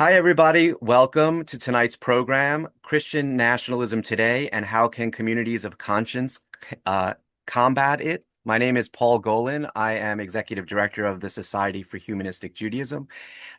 Hi, everybody. Welcome to tonight's program, Christian Nationalism Today and How Can Communities of Conscience uh, Combat It? My name is Paul Golin. I am Executive Director of the Society for Humanistic Judaism.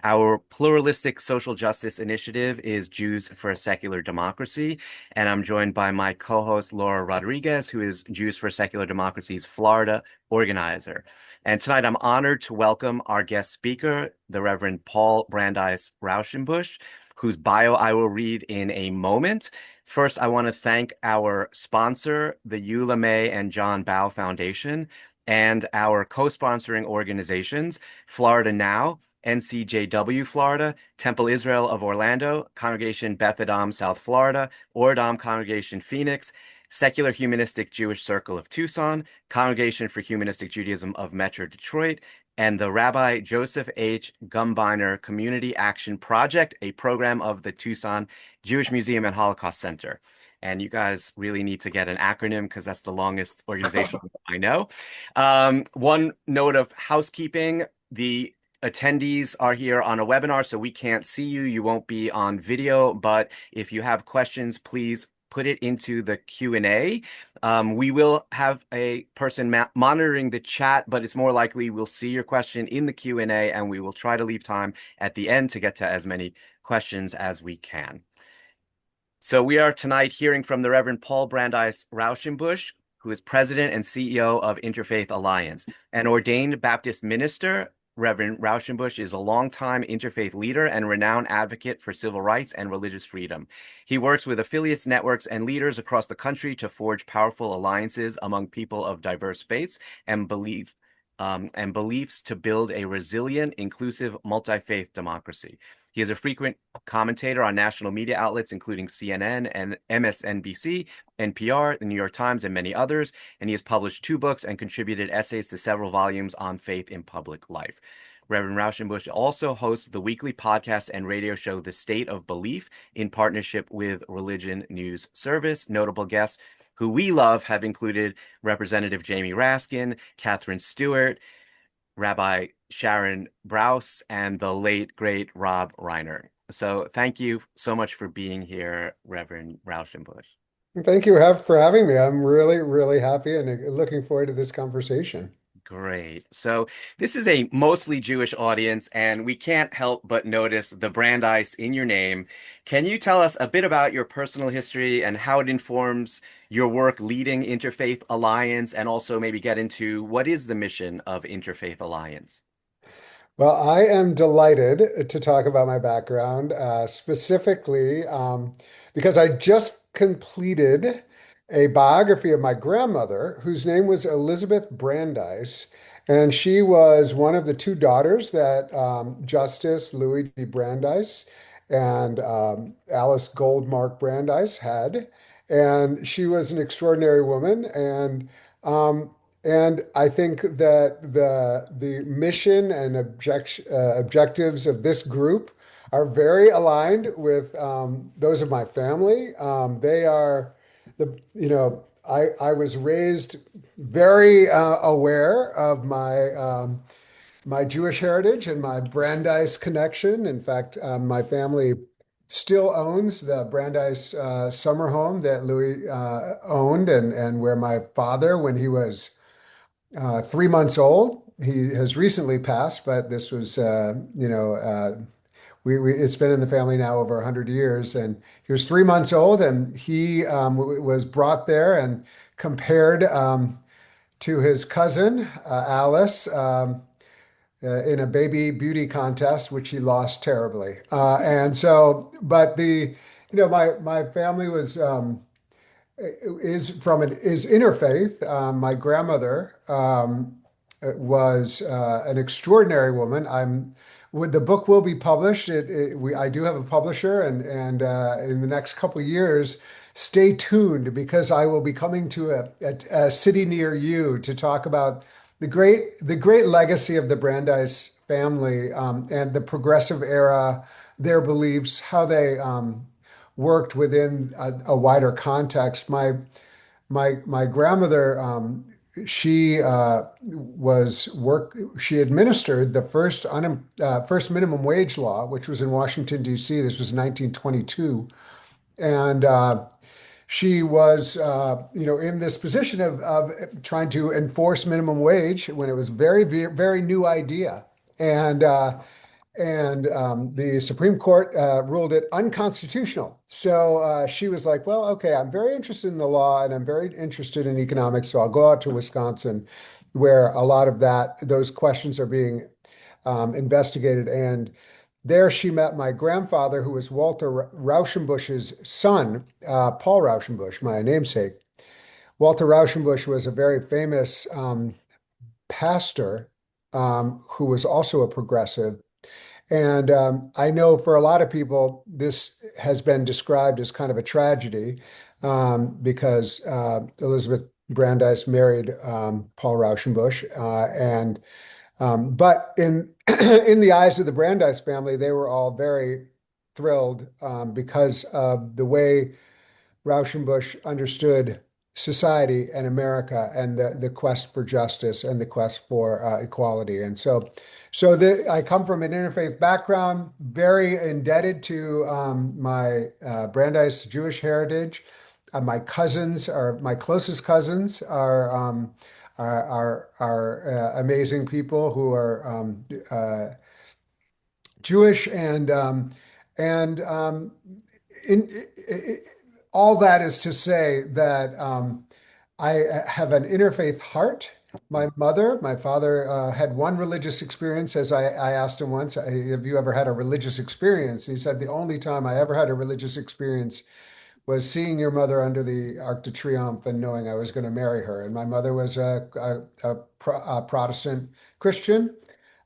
Our pluralistic social justice initiative is Jews for a Secular Democracy, and I'm joined by my co-host Laura Rodriguez, who is Jews for Secular Democracy's Florida organizer. And tonight I'm honored to welcome our guest speaker, the Reverend Paul Brandeis Raushenbush, whose bio I will read in a moment. First, I want to thank our sponsor, the Eula May and John Baugh Foundation, and our co-sponsoring organizations, Florida Now, NCJW Florida, Temple Israel of Orlando, Congregation Beth Adam South Florida, Oradam Congregation Phoenix, Secular Humanistic Jewish Circle of Tucson, Congregation for Humanistic Judaism of Metro Detroit, and the Rabbi Joseph H. Gumbiner Community Action Project, a program of the Tucson Jewish Museum and Holocaust Center. And you guys really need to get an acronym because that's the longest organization I know. One note of housekeeping, the attendees are here on a webinar, so we can't see you. You won't be on video, but if you have questions, please put it into the Q&A. We will have a person monitoring the chat, but it's more likely we'll see your question in the Q&A, and we will try to leave time at the end to get to as many questions as we can. So we are tonight hearing from the Reverend Paul Brandeis Raushenbush, who is President and CEO of Interfaith Alliance, an ordained Baptist minister. Reverend Rauchenbush is a longtime interfaith leader and renowned advocate for civil rights and religious freedom. He works with affiliates, networks, and leaders across the country to forge powerful alliances among people of diverse faiths and beliefs to build a resilient, inclusive, multi-faith democracy. He is a frequent commentator on national media outlets, including CNN and MSNBC, NPR, the New York Times, and many others. And he has published 2 books and contributed essays to several volumes on faith in public life. Reverend Rauchenbush also hosts the weekly podcast and radio show, The State of Belief, in partnership with Religion News Service. Notable guests who we love have included Representative Jamie Raskin, Catherine Stewart, Rabbi Sharon Brous, and the late, great Rob Reiner. So thank you so much for being here, Reverend Rauchenbush. Thank you for having me. I'm really, really happy and looking forward to this conversation. Great. So this is a mostly Jewish audience, and we can't help but notice the Brandeis in your name. Can you tell us a bit about your personal history and how it informs your work leading Interfaith Alliance, and also maybe get into what is the mission of Interfaith Alliance? Well, I am delighted to talk about my background, specifically because I just completed a biography of my grandmother, whose name was Elizabeth Brandeis. And she was one of the 2 daughters that Justice Louis D. Brandeis and Alice Goldmark Brandeis had. And she was an extraordinary woman. And I think that the mission and objectives of this group are very aligned with those of my family. They are I was raised very aware of my Jewish heritage and my Brandeis connection. In fact, my family still owns the Brandeis summer home that Louis owned, and where my father, when he was 3 months old. He has recently passed, but this was, it's been in the family now over 100 years. And he was 3 months old, and he was brought there and compared to his cousin, Alice, in a baby beauty contest, which he lost terribly. My family was is interfaith. My grandmother was an extraordinary woman. When the book will be published, I do have a publisher, and in the next couple of years, stay tuned because I will be coming to a city near you to talk about the great legacy of the Brandeis family and the progressive era, their beliefs, how they worked within a wider context. My grandmother she was work. She administered the first minimum wage law, which was in Washington, D.C. This was 1922, and she was, in this position of trying to enforce minimum wage when it was very, very, very new idea. And the Supreme Court ruled it unconstitutional. So she was like, well, okay, I'm very interested in the law and I'm very interested in economics. So I'll go out to Wisconsin, where a lot of those questions are being investigated. And there she met my grandfather, who was Walter Rauschenbush's son, Paul Rauchenbush, my namesake. Walter Rauschenbush was a very famous pastor who was also a progressive. And I know for a lot of people, this has been described as kind of a tragedy because Elizabeth Brandeis married Paul Rauschenbush, but in in the eyes of the Brandeis family, they were all very thrilled because of the way Rauschenbusch understood society and America and the quest for justice and the quest for equality. And I come from an interfaith background, very indebted to my Brandeis Jewish heritage. My closest cousins are amazing people who are Jewish and in, all that is to say that I have an interfaith heart. My father had one religious experience. As I asked him once, have you ever had a religious experience? He said, the only time I ever had a religious experience was seeing your mother under the Arc de Triomphe and knowing I was going to marry her. And my mother was a Protestant Christian.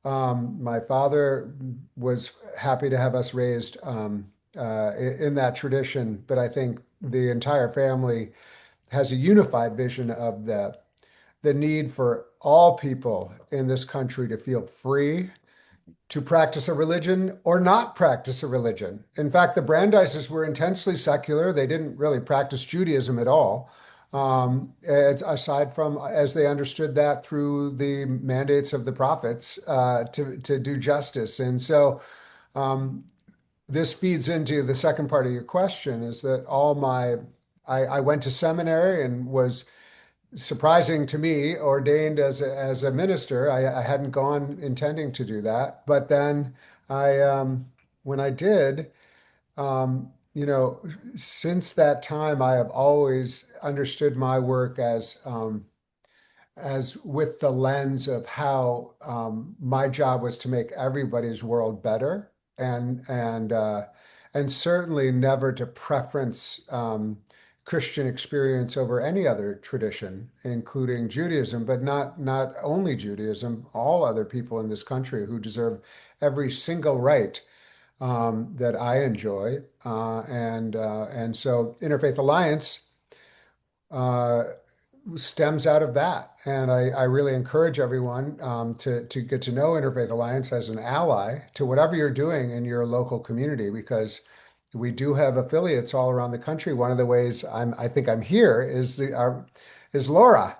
My father was happy to have us raised in that tradition, but I think the entire family has a unified vision of the need for all people in this country to feel free to practice a religion or not practice a religion. In fact, the Brandeises were intensely secular. They didn't really practice Judaism at all, aside from as they understood that through the mandates of the prophets to do justice. And so this feeds into the second part of your question is that I went to seminary and was surprising to me, ordained as a minister. I hadn't gone intending to do that, but then when I did, since that time, I have always understood my work as with the lens of how my job was to make everybody's world better, and certainly never to preference Christian experience over any other tradition, including Judaism, but not only Judaism, all other people in this country who deserve every single right that I enjoy. And so Interfaith Alliance uh, stems out of that. And I really encourage everyone to get to know Interfaith Alliance as an ally to whatever you're doing in your local community, because we do have affiliates all around the country. One of the ways I think I'm here is Laura,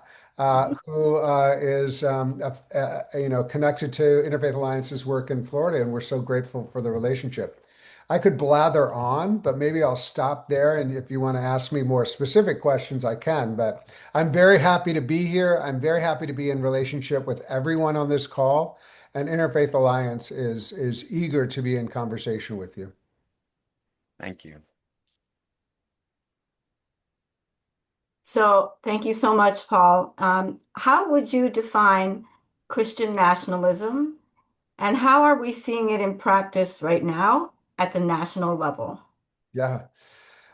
who is connected to Interfaith Alliance's work in Florida, and we're so grateful for the relationship. I could blather on, but maybe I'll stop there. And if you want to ask me more specific questions, I can. But I'm very happy to be here. I'm very happy to be in relationship with everyone on this call. And Interfaith Alliance is eager to be in conversation with you. Thank you. So thank you so much, Paul. How would you define Christian nationalism, and how are we seeing it in practice right now at the national level? Yeah.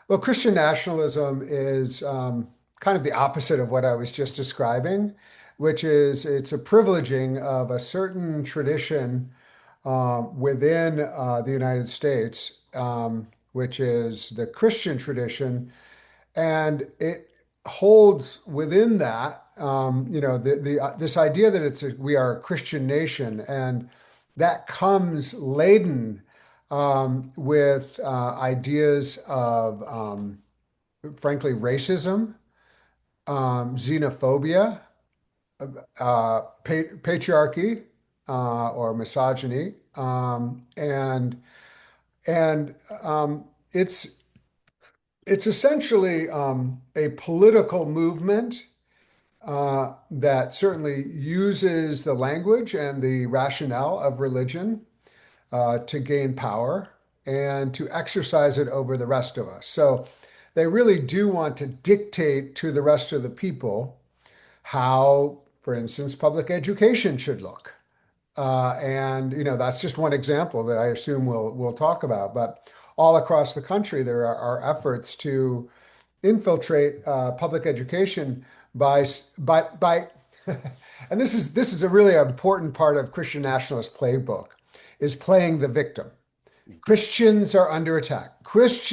Well, Christian nationalism is kind of the opposite of what I was just describing, which is it's a privileging of a certain tradition within the United States, which is the Christian tradition, and it holds within that, this idea that we are a Christian nation, and that comes laden with ideas of, frankly, racism, xenophobia, patriarchy or misogyny, and it's it's essentially a political movement that certainly uses the language and the rationale of religion to gain power and to exercise it over the rest of us. So they really do want to dictate to the rest of the people how, for instance, public education should look. And that's just one example that I assume we'll talk about. But all across the country, there are efforts to infiltrate public education by and this is a really important part of Christian nationalist playbook is playing the victim. Christians are under attack.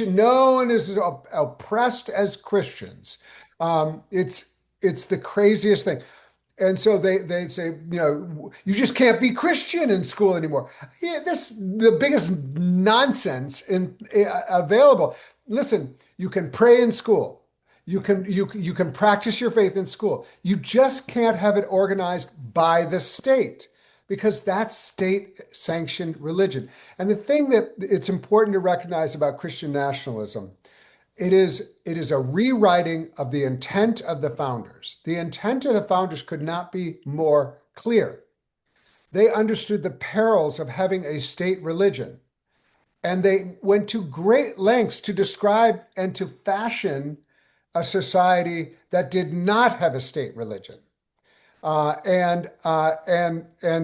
No one is oppressed as Christians. It's the craziest thing. And so they say, you just can't be Christian in school anymore. Yeah, that's the biggest nonsense available. Listen, you can pray in school. You can practice your faith in school. You just can't have it organized by the state because that's state-sanctioned religion. And the thing that it's important to recognize about Christian nationalism, it is a rewriting of the intent of the founders. The intent of the founders could not be more clear. They understood the perils of having a state religion, and they went to great lengths to describe and to fashion a society that did not have a state religion. And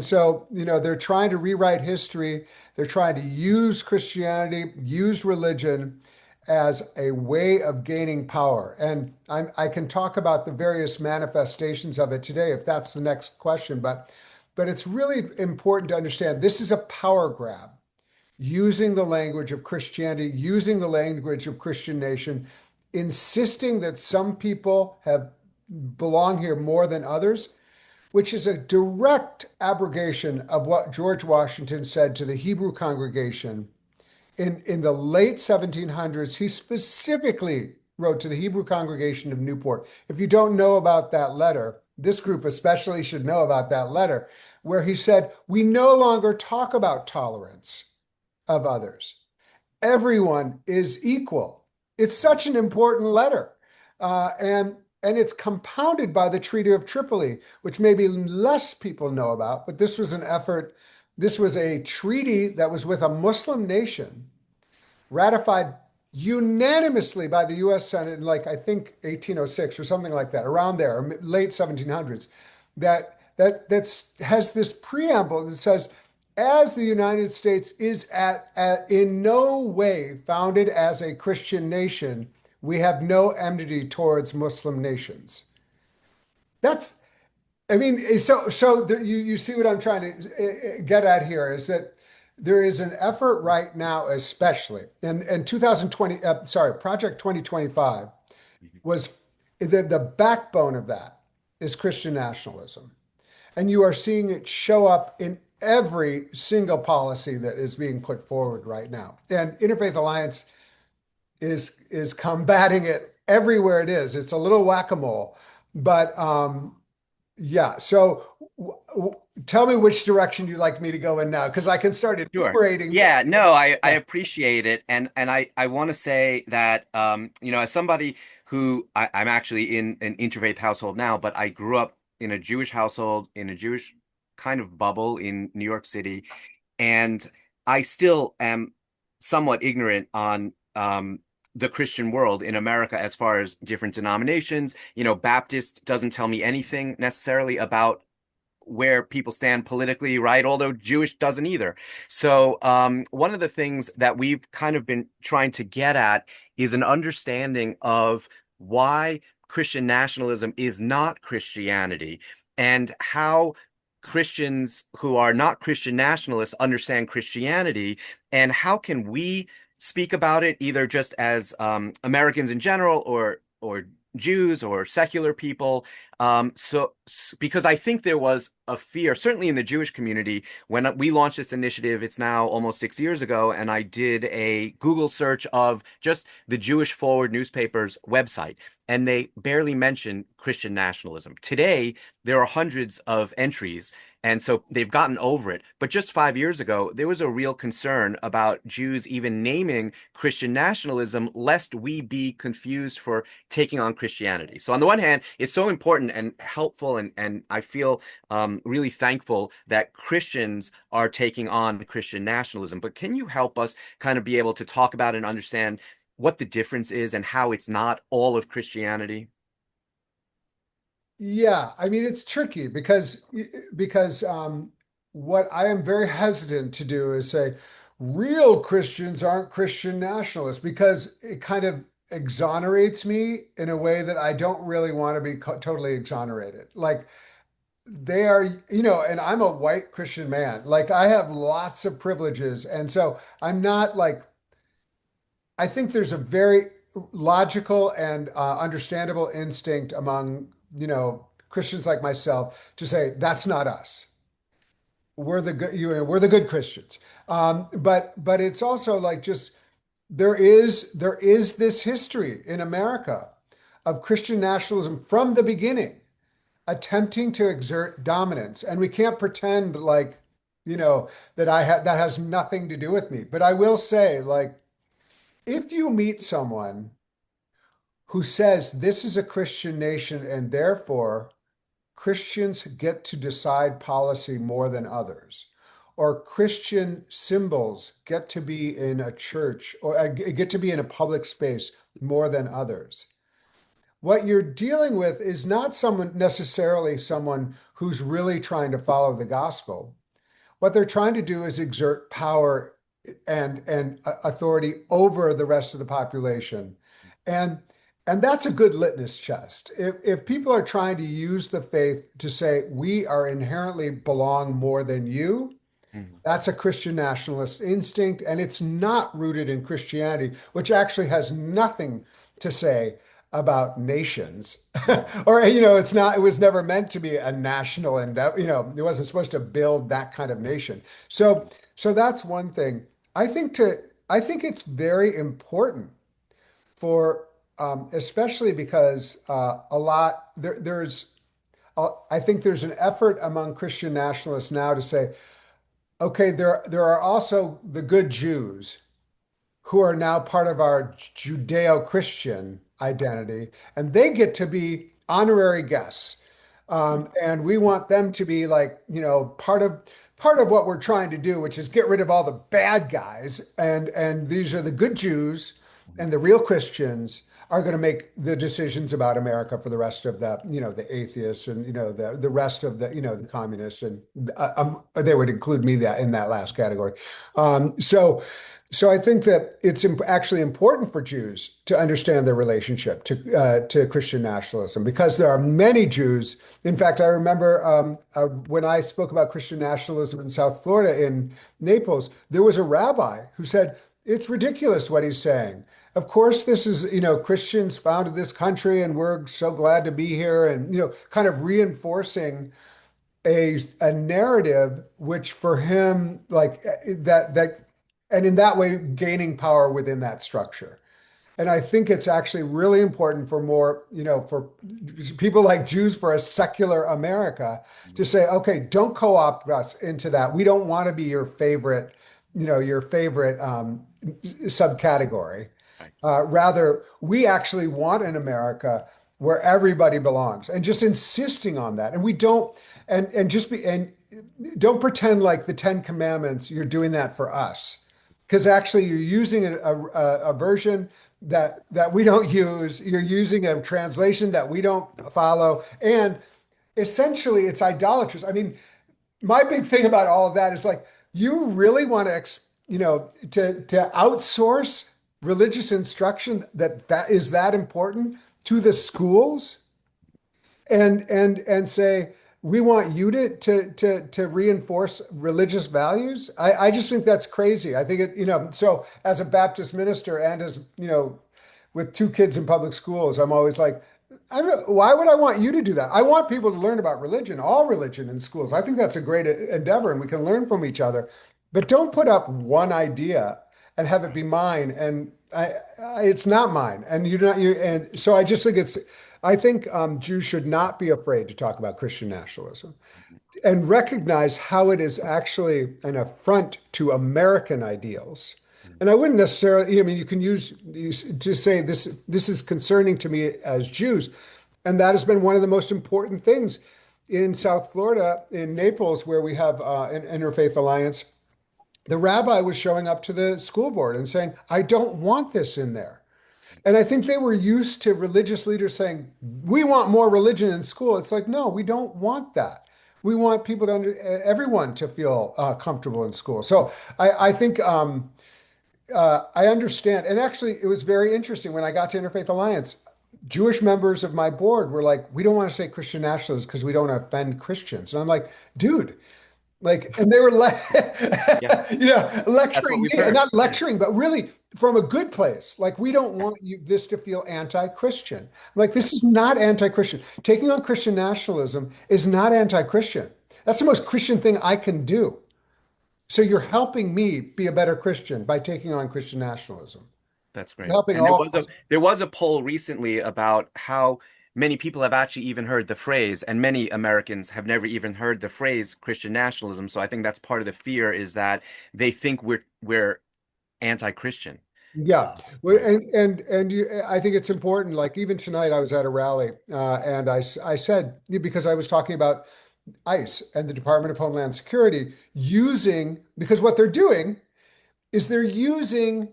so they're trying to rewrite history. They're trying to use Christianity, use religion as a way of gaining power. And I can talk about the various manifestations of it today if that's the next question. But it's really important to understand this is a power grab, using the language of Christianity, using the language of Christian nation, insisting that some people belong here more than others, which is a direct abrogation of what George Washington said to the Hebrew congregation in the late 1700s. He specifically wrote to the Hebrew congregation of Newport. If you don't know about that letter, this group especially should know about that letter, where he said, we no longer talk about tolerance of others. Everyone is equal. It's such an important letter. And it's compounded by the Treaty of Tripoli, which maybe less people know about, but this was an effort. This was a treaty that was with a Muslim nation, ratified unanimously by the US Senate in I think 1806 or something like that, around there, late 1700s, that has this preamble that says, as the United States is in no way founded as a Christian nation, we have no enmity towards Muslim nations. You see what I'm trying to get at here is that there is an effort right now, especially in 2020, Project 2025 was the backbone of that is Christian nationalism. And you are seeing it show up in every single policy that is being put forward right now. And Interfaith Alliance is combating it everywhere it is. It's a little whack-a-mole, but yeah. So tell me which direction you'd like me to go in now, because I can start Sure. enumerating. Yeah, no, I appreciate it. And I want to say that, as somebody who I'm actually in an interfaith household now, but I grew up in a Jewish household, in a Jewish kind of bubble in New York City. And I still am somewhat ignorant on the Christian world in America as far as different denominations. Baptist doesn't tell me anything necessarily about where people stand politically, right? Although Jewish doesn't either. So one of the things that we've kind of been trying to get at is an understanding of why Christian nationalism is not Christianity and how Christians who are not Christian nationalists understand Christianity, and how can we speak about it either just as Americans in general or Jews or secular people, Because I think there was a fear, certainly in the Jewish community, when we launched this initiative, it's now almost 6 years ago, and I did a Google search of just the Jewish Forward newspaper's website, and they barely mention Christian nationalism. Today, there are hundreds of entries, and so they've gotten over it. But just 5 years ago, there was a real concern about Jews even naming Christian nationalism, lest we be confused for taking on Christianity. So on the one hand, it's so important and helpful, and I feel really thankful that Christians are taking on Christian nationalism. But can you help us kind of be able to talk about and understand what the difference is and how it's not all of Christianity? Yeah, I mean it's tricky because what I am very hesitant to do is say real Christians aren't Christian nationalists because it kind of exonerates me in a way that I don't really want to be totally exonerated. Like they are, and I'm a white Christian man. Like I have lots of privileges, and so I'm not like I think there's a very logical and understandable instinct among, Christians like myself to say that's not us. We're the good, we're the good Christians. But it's also like just there is this history in America of Christian nationalism from the beginning, attempting to exert dominance, and we can't pretend like, that has nothing to do with me. But I will say, like, if you meet someone who says this is a Christian nation and therefore Christians get to decide policy more than others, or Christian symbols get to be in a church or get to be in a public space more than others, what you're dealing with is not someone who's really trying to follow the gospel. What they're trying to do is exert power and authority over the rest of the population. And and that's a good litmus test. If people are trying to use the faith to say we are inherently belong more than you, Mhm. that's a Christian nationalist instinct, and it's not rooted in Christianity, which actually has nothing to say about nations. Or, it was never meant to be a national endeavor, it wasn't supposed to build that kind of nation. So that's one thing. I think to I think it's very important for especially because a lot there's I think there's an effort among Christian nationalists now to say, okay, there are also the good Jews who are now part of our Judeo-Christian identity, and they get to be honorary guests. And we want them to be like, part of what we're trying to do, which is get rid of all the bad guys, and these are the good Jews and the real Christians are going to make the decisions about America for the rest of the atheists and the rest of the communists, and they would include me that in that last category. So I think that it's actually important for Jews to understand their relationship to Christian nationalism, because there are many Jews. In fact, I remember when I spoke about Christian nationalism in South Florida in Naples, there was a rabbi who said, it's ridiculous what he's saying. Of course, this is, Christians founded this country and we're so glad to be here, and, kind of reinforcing a narrative which for him, like that, and in that way gaining power within that structure. And I think it's actually really important for more, for people like Jews, for a secular America, to say, okay, don't co-opt us into that. We don't want to be your favorite subcategory. Right. Rather, we actually want an America where everybody belongs, and just insisting on that. And we don't, and just be, and don't pretend like the Ten Commandments, you're doing that for us. Because actually, you're using a version that we don't use. You're using a translation that we don't follow, and essentially, it's idolatrous. I mean, my big thing about all of that is like, you really want to outsource religious instruction that is that important to the schools, and say we want you to reinforce religious values. I just think that's crazy. I think so as a Baptist minister and as with two kids in public schools, I'm always like, why would I want you to do that? I want people to learn about religion, all religion in schools. I think that's a great endeavor and we can learn from each other. But don't put up one idea and have it be mine. And it's not mine. And you're not, and so I just think I think Jews should not be afraid to talk about Christian nationalism and recognize how it is actually an affront to American ideals. And I wouldn't necessarily, I mean, you can use to say this is concerning to me as Jews. And that has been one of the most important things in South Florida, in Naples, where we have an Interfaith Alliance. The rabbi was showing up to the school board and saying, I don't want this in there. And I think they were used to religious leaders saying, we want more religion in school. It's like, no, we don't want that. We want people everyone to feel comfortable in school. So I think I understand. And actually, it was very interesting when I got to Interfaith Alliance. Jewish members of my board were like, we don't want to say Christian nationalists because we don't want to offend Christians. And I'm like, dude, like, and they were Yeah, that's what lecturing we've me, heard. not lecturing, but really from a good place. Like, we don't want you this to feel anti-Christian. I'm like, Yeah, this is not anti-Christian. Taking on Christian nationalism is not anti-Christian. That's the most Christian thing I can do. So you're helping me be a better Christian by taking on Christian nationalism. that's You're great. helping And there all. was a poll recently about how many people have actually even heard the phrase, and many Americans have never even heard the phrase Christian nationalism. So I think that's part of the fear is that they think we're anti-Christian. Yeah, well, Right. I think it's important. Like even tonight, I was at a rally, and I said because I was talking about ICE and the Department of Homeland Security using because what they're doing is they're using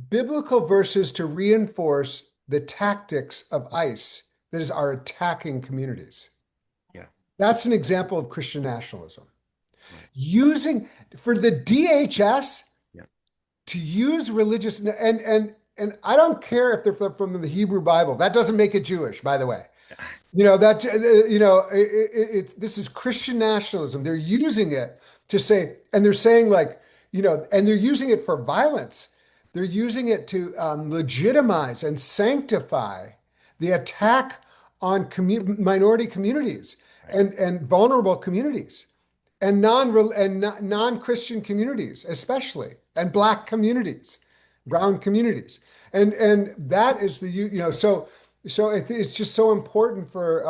biblical verses to reinforce the tactics of ICE that is are attacking communities. Yeah. That's an example of Christian nationalism. Right. Using for the DHS Yeah. to use religious and I don't care if they're from the Hebrew Bible. That doesn't make it Jewish, by the way. You know that this is Christian nationalism. They're using it to say, and they're saying like, and they're using it for violence. They're using it to legitimize and sanctify the attack on minority communities Right. and vulnerable communities and non-Christian communities, especially, and Black communities, brown communities, and that is it's just so important for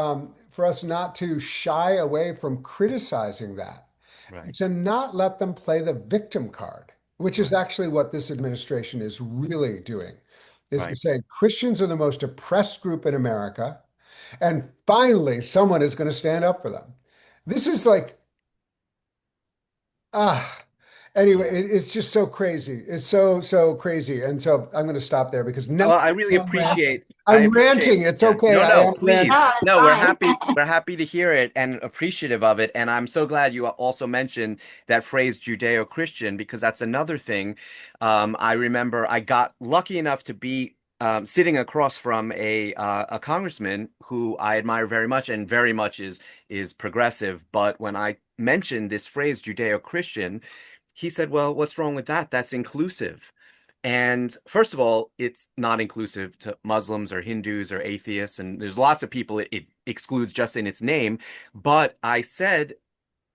us not to shy away from criticizing that, Right. to not let them play the victim card, which is Right. actually what this administration is really doing, is Right. saying Christians are the most oppressed group in America, and finally someone is going to stand up for them. This is like Ah, anyway, Yeah. it's just so crazy. It's so crazy. And so I'm going to stop there because now Well, I really I'm ranting. appreciate. I I'm appreciate. ranting. It's Yeah. okay. No, I no, am please. ranting. No, it's No, we're fine. happy. We're happy to hear it and appreciative of it. And I'm so glad you also mentioned that phrase Judeo-Christian because that's another thing. I remember I got lucky enough to be sitting across from a congressman who I admire very much and very much is progressive. But when I mentioned this phrase Judeo-Christian, he said, "Well, what's wrong with that? That's inclusive." And first of all, it's not inclusive to Muslims or Hindus or atheists, and there's lots of people it excludes just in its name. But I said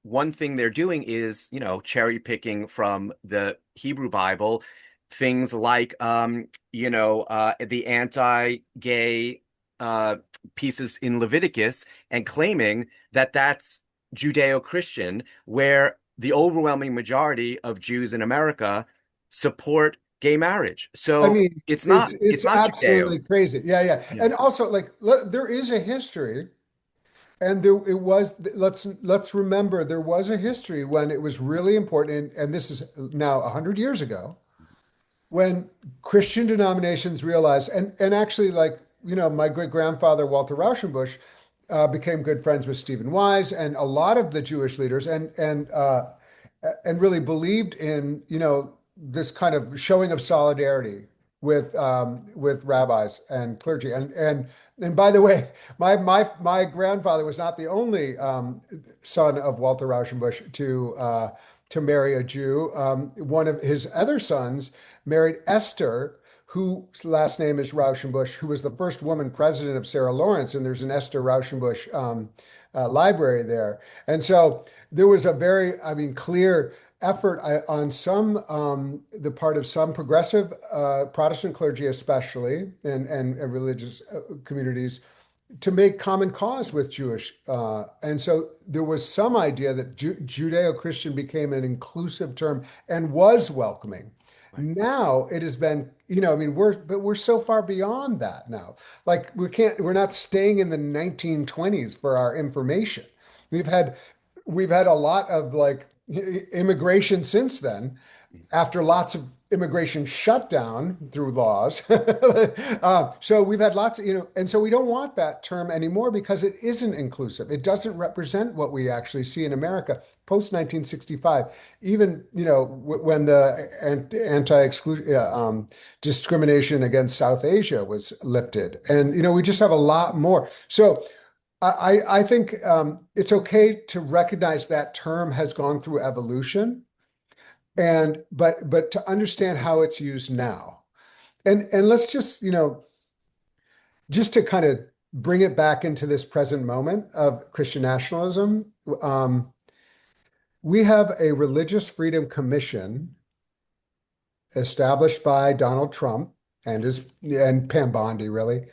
one thing they're doing is, cherry picking from the Hebrew Bible, things like, the anti-gay uh, pieces in Leviticus, and claiming that that's Judeo-Christian, where the overwhelming majority of Jews in America support gay marriage. I So mean, it's it's not it's it's not Judeo. absolutely crazy. Yeah, yeah. Yeah. And also, like, there is a history, and there it was. Let's remember there was a history when it was really important, and this is now 100 years ago, when Christian denominations realized, and actually, like, my great grandfather Walter Rauschenbush became good friends with Stephen Wise and a lot of the Jewish leaders, and really believed in this kind of showing of solidarity with rabbis and clergy. And by the way, my grandfather was not the only son of Walter Rauschenbush to marry a Jew. One of his other sons married Esther, whose last name is Rauchenbush, who was the first woman president of Sarah Lawrence, and there's an Esther Rauschenbusch library there. And so there was a very, I mean, clear effort on the part of some progressive Protestant clergy, especially, and religious communities, to make common cause with Jewish. And so there was some idea that Judeo-Christian became an inclusive term and was welcoming. Right. Now it has been, I mean, we're so far beyond that now. Like we're not staying in the 1920s for our information. We've had a lot of like immigration since then, after lots of immigration shut down through laws. So we've had lots of, and so we don't want that term anymore because it isn't inclusive. It doesn't represent what we actually see in America post 1965. Even, when the anti-exclusion discrimination against South Asia was lifted. And, we just have a lot more. So I think it's okay to recognize that term has gone through evolution, but to understand how it's used now. And let's just, just to kind of bring it back into this present moment of Christian nationalism, we have a Religious Freedom Commission established by Donald Trump and Pam Bondi, really.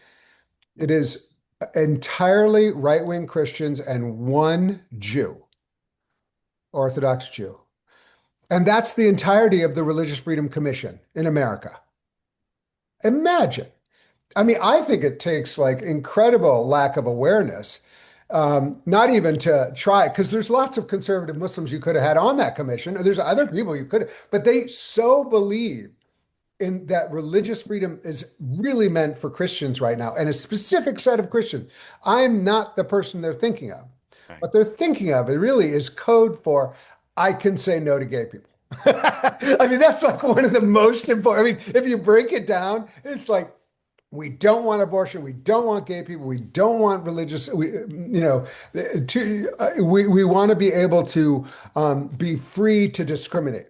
It is entirely right-wing Christians and one Jew, Orthodox Jew. And that's the entirety of the Religious Freedom Commission in America. Imagine. I mean, I think it takes like incredible lack of awareness, not even to try, because there's lots of conservative Muslims you could have had on that commission, or there's other people you could have, but they so believe in that religious freedom is really meant for Christians right now, and a specific set of Christians. I'm not the person they're thinking of. Right. What they're thinking of, it really is code for I can say no to gay people. I mean, that's like one of the most important. I mean, if you break it down, it's like, we don't want abortion. We don't want gay people. We don't want religious. We want to be able to be free to discriminate.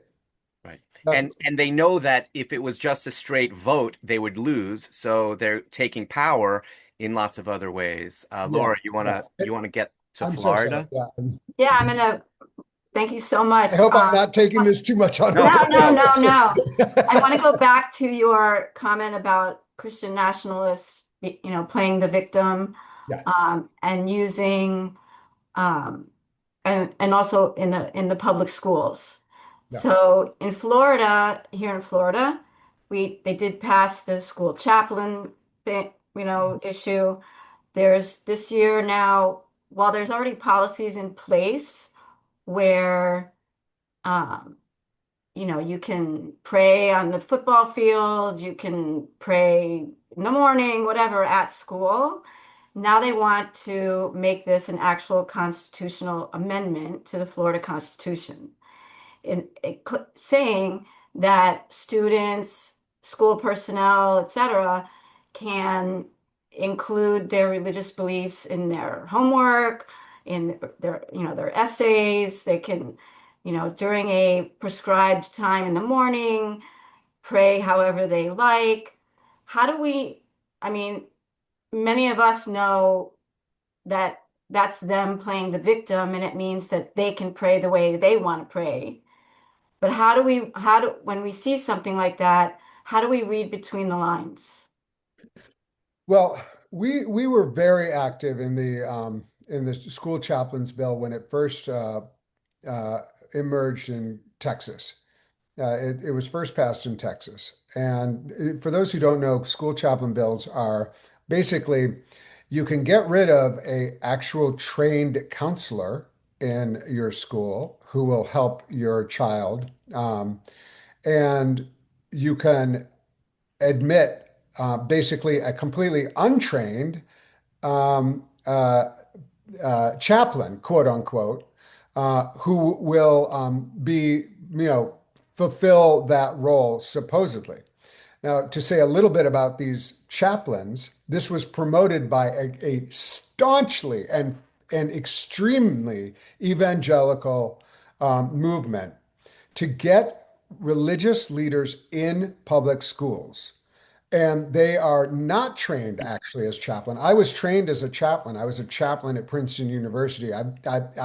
Right. And they know that if it was just a straight vote, they would lose. So they're taking power in lots of other ways. Laura, you wanna get to I'm Florida? So sorry. Yeah, I'm gonna thank you so much. I hope I'm not taking this too much on. No. I want to go back to your comment about Christian nationalists, playing the victim, Yeah. and using, and also in the public schools. Yeah. So here in Florida, they did pass the school chaplain thing, issue. There's this year now, while there's already policies in place where, you can pray on the football field, you can pray in the morning, whatever, at school. Now they want to make this an actual constitutional amendment to the Florida Constitution, saying that students, school personnel, etc., can include their religious beliefs in their homework, in their essays. They can, during a prescribed time in the morning, pray however they like. I mean, many of us know that that's them playing the victim, and it means that they can pray the way they want to pray. But when we see something like that, how do we read between the lines? Well, we were very active in the school chaplains bill when it first emerged in Texas. It was first passed in Texas. And for those who don't know, school chaplain bills are basically you can get rid of a actual trained counselor in your school who will help your child. And you can admit basically a completely untrained um, uh, chaplain, quote unquote, who will fulfill that role supposedly. Now, to say a little bit about these chaplains, this was promoted by a staunchly and extremely evangelical movement to get religious leaders in public schools And they are not trained actually as chaplain. I was trained as a chaplain. I was a chaplain at Princeton University. I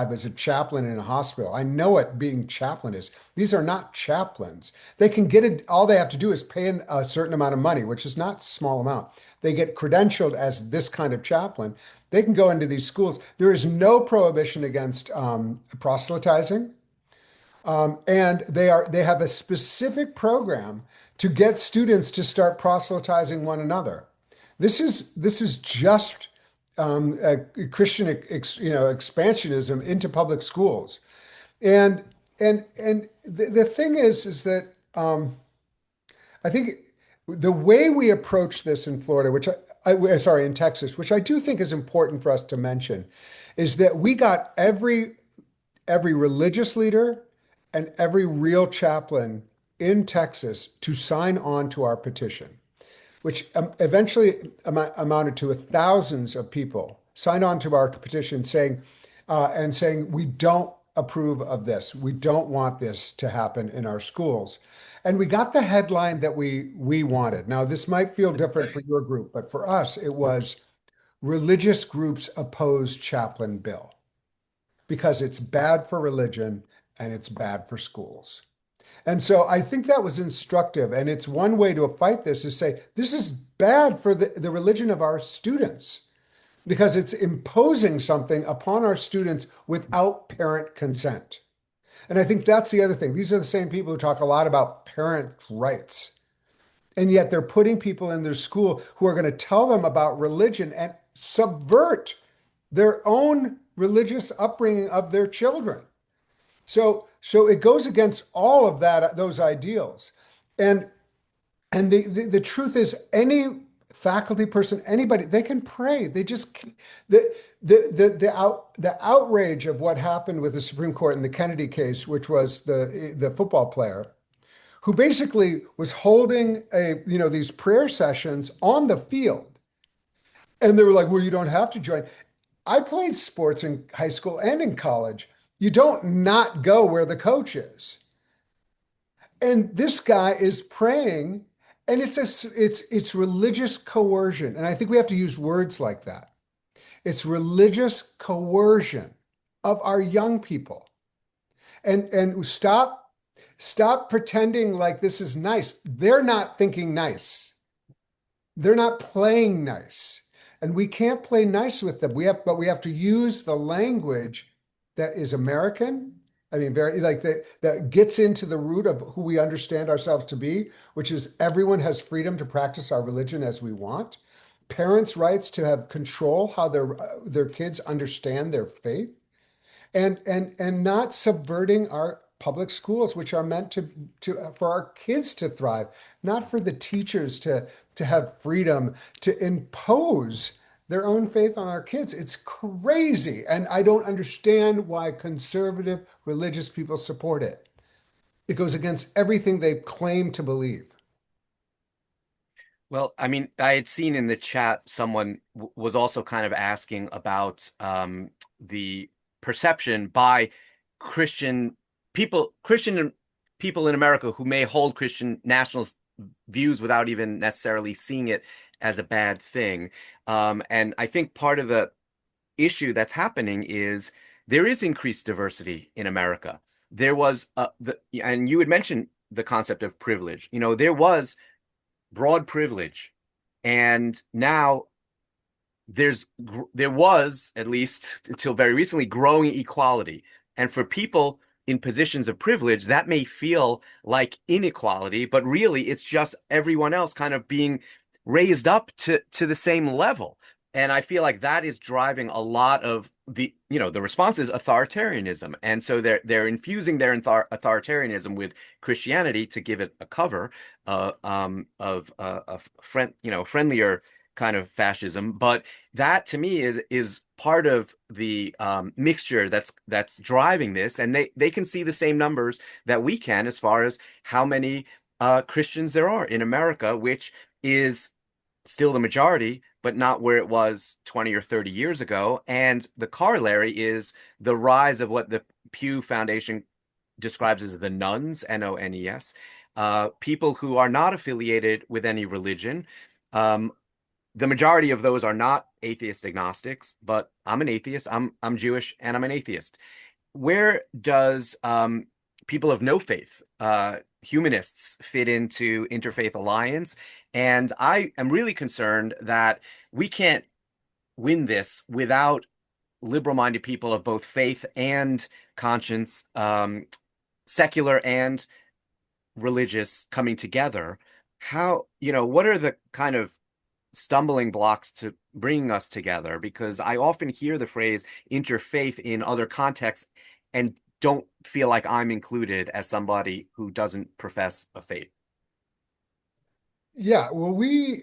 was a chaplain in a hospital. I know what being chaplain is. These are not chaplains. They can get it. All they have to do is pay a certain amount of money, which is not a small amount. They get credentialed as this kind of chaplain. They can go into these schools. There is no prohibition against proselytizing. And they have a specific program to get students to start proselytizing one another. This is just Christian expansionism into public schools. And the thing is that I think the way we approach this in Florida, sorry, in Texas, which I do think is important for us to mention, is that we got every religious leader and every real chaplain in Texas to sign on to our petition, which eventually amounted to thousands of people signed on to our petition saying we don't approve of this. We don't want this to happen in our schools. And we got the headline that we wanted. Now, this might feel different for your group, but for us, it was religious groups oppose chaplain bill because it's bad for religion and it's bad for schools. And so I think that was instructive. And it's one way to fight this is say, this is bad for the religion of our students because it's imposing something upon our students without parent consent. And I think that's the other thing. These are the same people who talk a lot about parent rights. And yet they're putting people in their school who are going to tell them about religion and subvert their own religious upbringing of their children. So it goes against all of those ideals. And the truth is any faculty person, anybody, they can pray. They just the outrage of what happened with the Supreme Court in the Kennedy case, which was the football player, who basically was holding these prayer sessions on the field. And they were like, well, you don't have to join. I played sports in high school and in college. You don't not go where the coach is. And this guy is praying, and it's religious coercion. And I think we have to use words like that. It's religious coercion of our young people. And stop pretending like this is nice. They're not thinking nice. They're not playing nice. And we can't play nice with them. But we have to use the language that is American. I mean, very like that gets into the root of who we understand ourselves to be, which is everyone has freedom to practice our religion as we want. Parents' rights to have control how their kids understand their faith, and not subverting our public schools, which are meant to for our kids to thrive, not for the teachers to have freedom to impose their own faith on our kids. It's crazy. And I don't understand why conservative religious people support it. It goes against everything they claim to believe. Well, I mean, I had seen in the chat someone was also kind of asking about the perception by Christian Christian people in America who may hold Christian nationalist views without even necessarily seeing it as a bad thing. And I think part of the issue that's happening is there is increased diversity in America. There was and you had mentioned the concept of privilege. There was broad privilege, and now there was, at least until very recently, growing equality. And for people in positions of privilege, that may feel like inequality, but really it's just everyone else kind of being raised up to the same level. And I feel like that is driving a lot of the response is authoritarianism. And so they're infusing their authoritarianism with Christianity to give it a cover of a friendlier kind of fascism. But that to me is part of the mixture that's driving this. And they can see the same numbers that we can as far as how many Christians there are in America, which is still the majority, but not where it was 20 or 30 years ago. And the corollary is the rise of what the Pew Foundation describes as the nones, N-O-N-E-S, people who are not affiliated with any religion. Um, the majority of those are not atheist agnostics, but I'm an atheist. I'm Jewish, and I'm an atheist. Where does people of no faith, humanists, fit into Interfaith Alliance? And I am really concerned that we can't win this without liberal-minded people of both faith and conscience, secular and religious, coming together. What are the kind of stumbling blocks to bringing us together? Because I often hear the phrase interfaith in other contexts and don't feel like I'm included as somebody who doesn't profess a faith. Yeah, well, we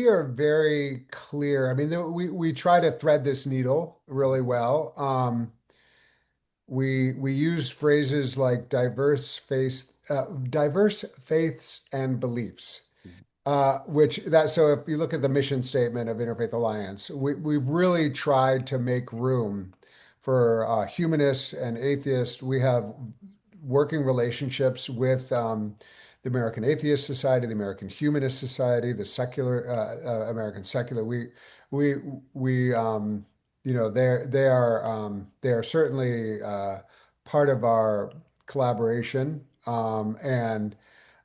are very clear. I mean, we try to thread this needle really well. We use phrases like diverse faiths and beliefs. Which that so if you look at the mission statement of Interfaith Alliance, we've really tried to make room for humanists and atheists. We have working relationships with the American Atheist Society, the American Humanist Society, the secular American Secular. We we they are certainly part of our collaboration, and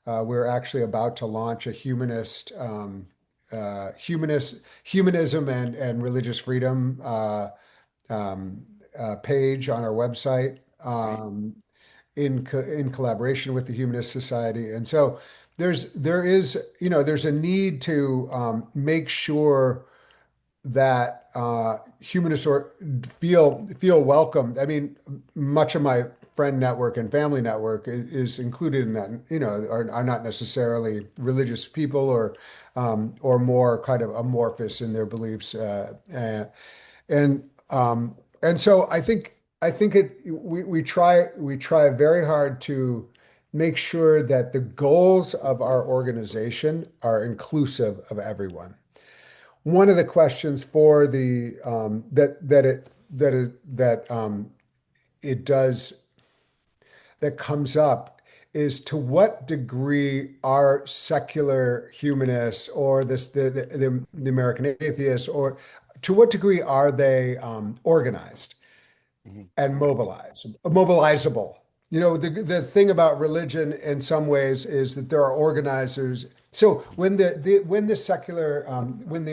we're actually about to launch a humanism and religious freedom page on our website, Right. in collaboration with the Humanist Society. And so there's a need to make sure that humanists feel welcomed. I mean, much of my friend network and family network is included in that. Are not necessarily religious people or more kind of amorphous in their beliefs. And so I think we try very hard to make sure that the goals of our organization are inclusive of everyone. One of the questions for the it does that comes up is to what degree are secular humanists or the American atheists, or to what degree are they organized Mhm. and Right. mobilizable? The thing about religion in some ways is that there are organizers. So when the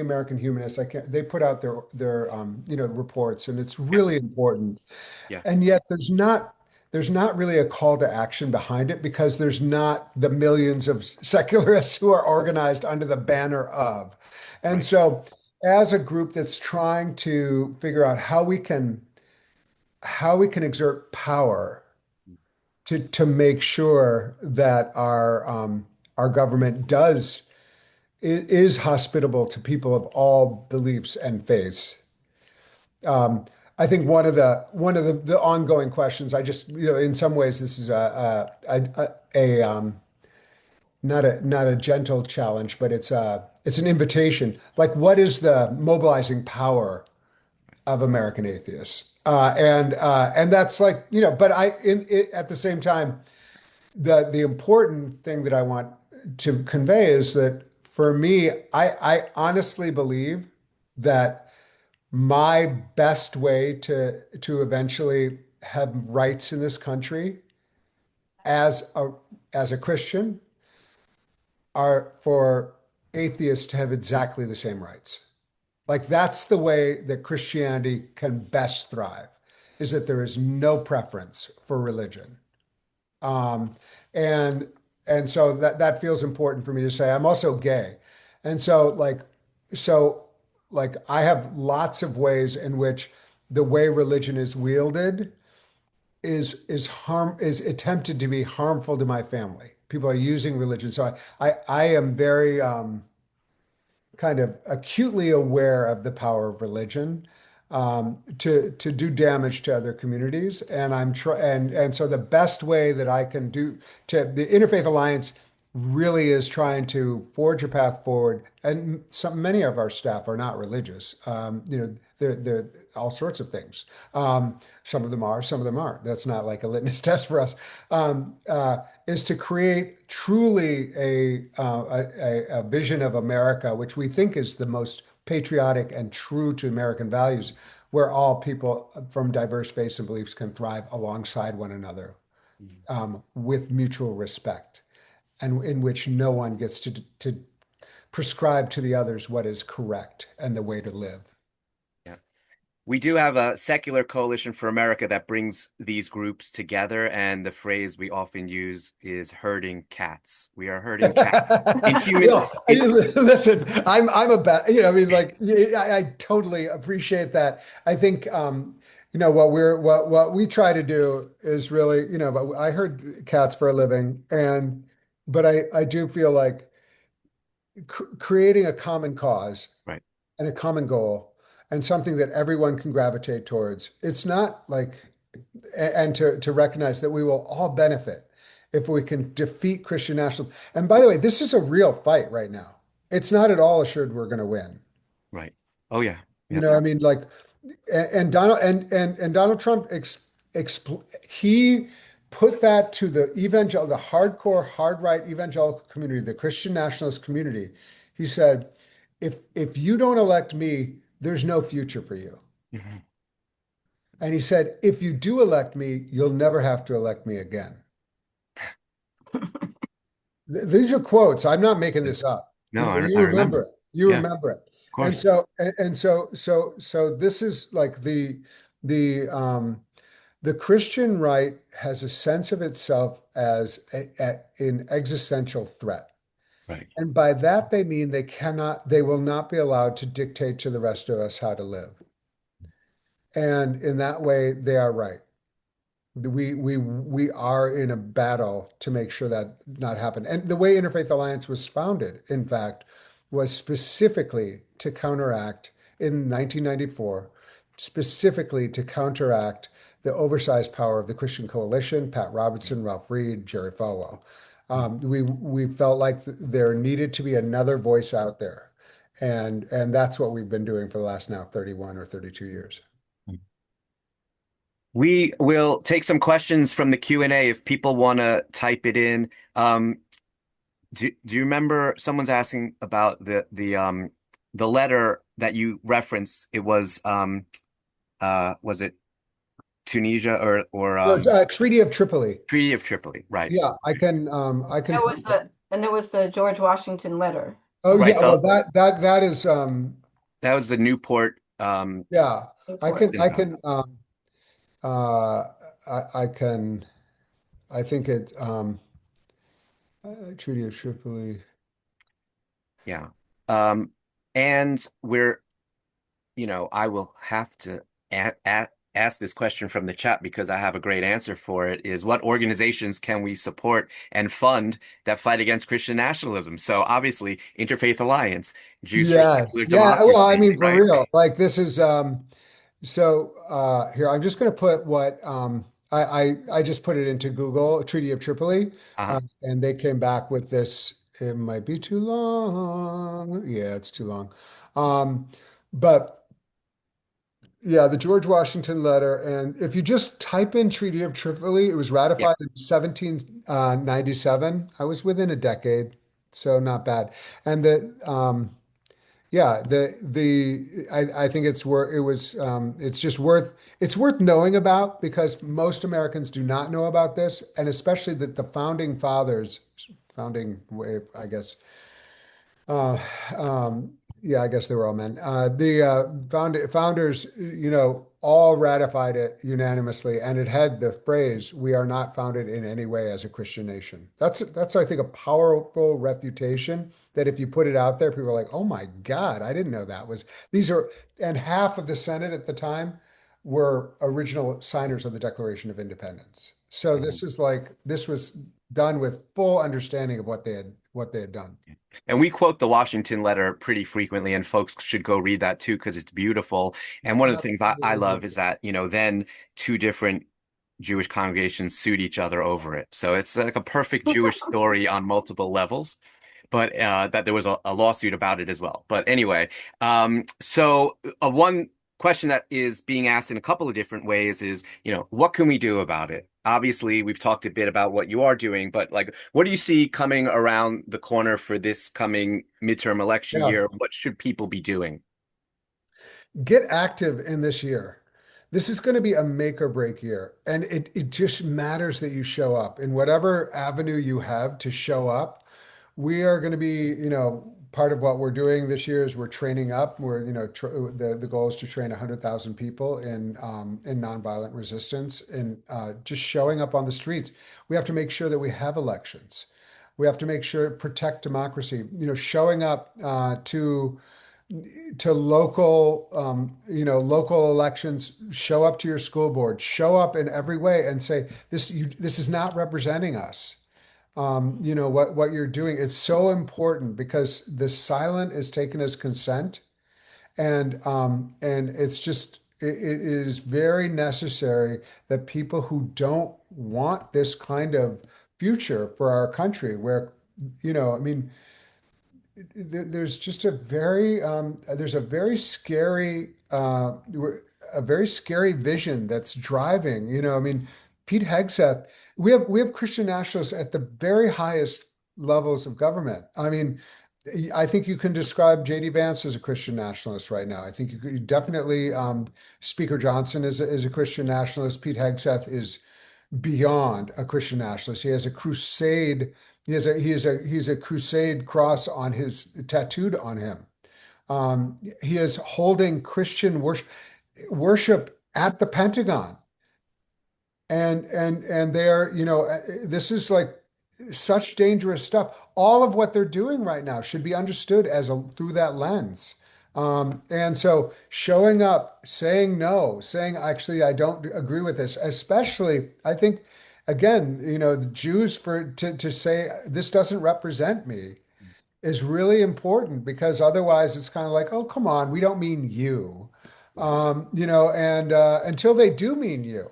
American humanists, they put out their reports, and it's Yeah. really important. Yeah. And yet there's not really a call to action behind it, because there's not the millions of secularists who are organized under the banner of. And Right. so as a group that's trying to figure out how we can exert power to make sure that our government is hospitable to people of all beliefs and faiths. I think one of the ongoing questions, I just, in some ways, this is not a gentle challenge, but it's an invitation. Like, what is the mobilizing power of American atheists? And that's like, but at the same time, the important thing that I want to convey is that for me, I honestly believe that my best way to eventually have rights in this country as a Christian are for atheists to have exactly the same rights. Like, that's the way that Christianity can best thrive, is that there is no preference for religion. Um, and and so that feels important for me to say. I'm also gay. And so I have lots of ways in which the way religion is wielded is attempted to be harmful to my family. People are using religion. So I am very kind of acutely aware of the power of religion, to do damage to other communities. And so the best way that I can do to the Interfaith Alliance really is trying to forge a path forward. And many of our staff are not religious. They're all sorts of things. Some of them are, some of them aren't. That's not like a litmus test for us. Is to create truly a vision of America, which we think is the most patriotic and true to American values, where all people from diverse faiths and beliefs can thrive alongside one another, with mutual respect, and in which no one gets to prescribe to the others what is correct and the way to live. Yeah. We do have a secular coalition for America that brings these groups together, and the phrase we often use is herding cats. We are herding cats. In human, Listen, I'm a bad, I mean, like, I totally appreciate that. I think, what we try to do is really, but I herd cats for a living, but I do feel like creating a common cause right, and a common goal and something that everyone can gravitate towards. It's not like, and to recognize that we will all benefit if we can defeat Christian nationalism. And by the way, this is a real fight right now. It's not at all assured we're going to win. right. Oh yeah, You yeah, know, I mean, like, and Donald and Donald Trump he put that to the hardcore, hard right evangelical community, the Christian nationalist community. He said, if you don't elect me, there's no future for you. Mhm. And he said, if you do elect me, you'll never have to elect me again. These are quotes. I'm not making this up. No, I You remember remember. it. You Yeah, of remember it. And course. so this is like the Christian right has a sense of itself as an existential threat. Right. And by that they mean they will not be allowed to dictate to the rest of us how to live. And in that way, they are right. We are in a battle to make sure that not happen. And the way Interfaith Alliance was founded, in fact, was specifically to counteract in 1994, specifically to counteract the oversized power of the Christian Coalition, Pat Robertson, Ralph Reed, Jerry Falwell. We felt like there needed to be another voice out there, and that's what we've been doing for the last now 31 or 32 years. We will take some questions from the Q&A if people want to type it in. Do you remember someone's asking about the letter that you referenced? It was it Tunisia or No, Treaty of Tripoli. Treaty of Tripoli, right? Yeah, I can. There was the George Washington letter. Oh Right. yeah, well that is That was the Newport yeah, I can I synagogue. can uh I can I think it Treaty of Tripoli. Yeah. Um, and I will have to ask this question from the chat because I have a great answer for it, is what organizations can we support and fund that fight against Christian nationalism? So obviously, Interfaith Alliance, Jews for Yes. Secular Yeah, well, I Democracy, mean for right? real. Like this is here I'm just going to put what I just put it into Google, Treaty of Tripoli, Uh-huh. and they came back with this. It might be too long. Yeah, it's too long. But yeah, the George Washington letter, and if you just type in Treaty of Tripoli, it was Yeah. ratified in 1797. I was within a decade, so not bad. And I think it's worth knowing about because most Americans do not know about this, and especially that the founding fathers, founding wave, I guess, uh, yeah, I guess they were all men. The founders, all ratified it unanimously, and it had the phrase, "We are not founded in any way as a Christian nation." That's I think a powerful reputation that if you put it out there, people are like, "Oh my God, I didn't know that was." These are, and half of the Senate at the time were original signers of the Declaration of Independence. So Mhm. this was done with full understanding of what they had done. And we quote the Washington letter pretty frequently, and folks should go read that too because it's beautiful. And one of the things I love Absolutely. is that, then two different Jewish congregations sued each other over it. So it's like a perfect Jewish story on multiple levels, but that there was a lawsuit about it as well. But anyway, one question that is being asked in a couple of different ways is, what can we do about it? Obviously, we've talked a bit about what you are doing, but like, what do you see coming around the corner for this coming midterm election Yeah. year? What should people be doing? Get active in this year. This is going to be a make or break year. And it just matters that you show up in whatever avenue you have to show up. We are going to be, part of what we're doing this year is we're training up. We're, the goal is to train 100,000 people in nonviolent resistance and just showing up on the streets. We have to make sure that we have elections. We have to make sure protect democracy. Showing up to local elections, show up to your school board, show up in every way and say, this is not representing us. What you're doing. It's so important because the silent is taken as consent. And it is very necessary that people who don't want this kind of future for our country, where, I mean, there's just there's a very scary vision that's driving. I mean, Pete Hegseth. We have Christian nationalists at the very highest levels of government. I mean, I think you can describe J.D. Vance as a Christian nationalist right now. I think you could definitely Speaker Johnson is a Christian nationalist. Pete Hegseth is beyond a Christian nationalist. He has a crusade. He's a crusade cross on his tattooed on him. He is holding Christian worship at the Pentagon, and they're this is like such dangerous stuff. All of what they're doing right now should be understood through that lens. And so showing up, saying no, saying actually I don't agree with this, especially I think again, the Jews to say this doesn't represent me is really important because otherwise it's kind of like, oh, come on, we don't mean you. And until they do mean you.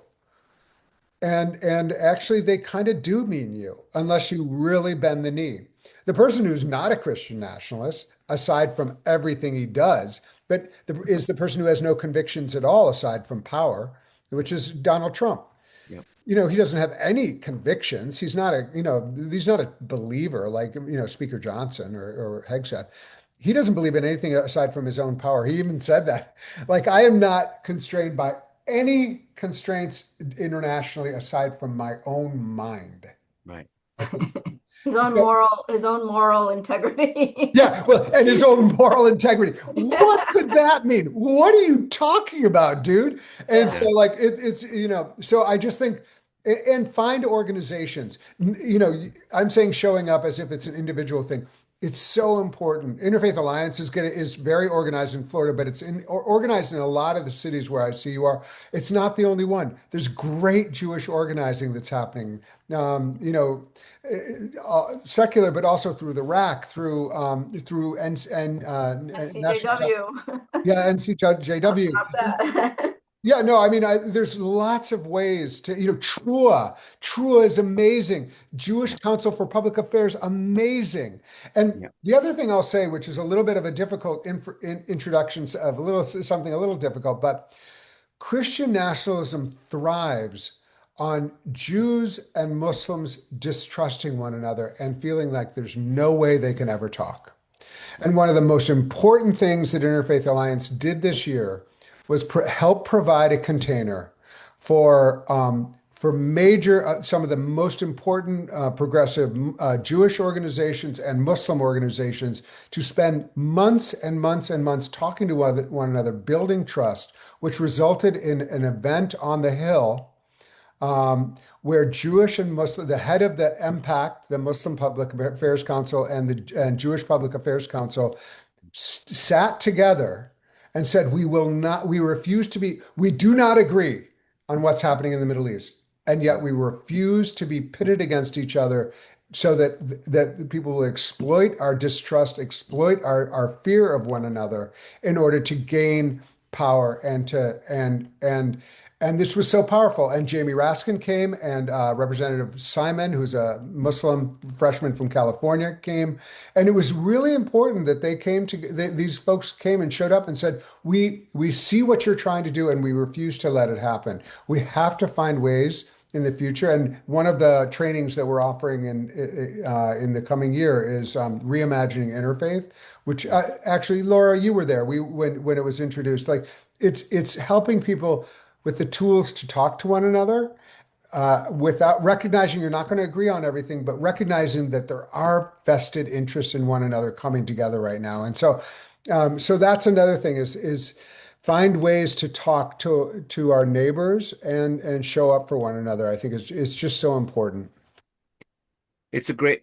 And actually, they kind of do mean you, unless you really bend the knee. The person who's not a Christian nationalist, aside from everything he does, is the person who has no convictions at all, aside from power, which is Donald Trump. Yep. He doesn't have any convictions. He's not a believer like, Speaker Johnson or Hegseth. He doesn't believe in anything aside from his own power. He even said that, like, I am not constrained by any constraints internationally aside from my own mind. Right. His own moral integrity. Yeah, well, and his own moral integrity. What could that mean? What are you talking about, dude? And Yeah. so, like, so I just think, and find organizations. I'm saying showing up as if it's an individual thing. It's so important. Interfaith Alliance is very organized in Florida, but it's organized in a lot of the cities where I see you are. It's not the only one. There's great Jewish organizing that's happening. Secular, but also through the RAC, through NCJW. yeah, NCJW. Stop that. Yeah, no, I mean, there's lots of ways to, Trua. Trua is amazing. Jewish Council for Public Affairs, amazing. And Yeah. the other thing I'll say, which is a little bit of a difficult introduction of something a little difficult, but Christian nationalism thrives on Jews and Muslims distrusting one another and feeling like there's no way they can ever talk. And one of the most important things that Interfaith Alliance did this year was help provide a container for major, some of the most important progressive Jewish organizations and Muslim organizations to spend months and months and months talking to one another, building trust, which resulted in an event on the Hill where Jewish and Muslim, the head of the MPAC, the Muslim Public Affairs Council, and Jewish Public Affairs Council sat together and said, we do not agree on what's happening in the Middle East. And yet we refuse to be pitted against each other so that people will exploit our distrust, exploit our fear of one another in order to gain power and And this was so powerful. And Jamie Raskin came, and Representative Simon, who's a Muslim freshman from California, came. And it was really important that they came to these folks came and showed up and said, we see what you're trying to do, and we refuse to let it happen. We have to find ways in the future. And one of the trainings that we're offering in the coming year is reimagining interfaith, which actually, Laura, you were there. When it was introduced, like it's helping people with the tools to talk to one another without recognizing you're not going to agree on everything, but recognizing that there are vested interests in one another coming together right now. And so that's another thing is find ways to talk to our neighbors and show up for one another. I think it's just so important.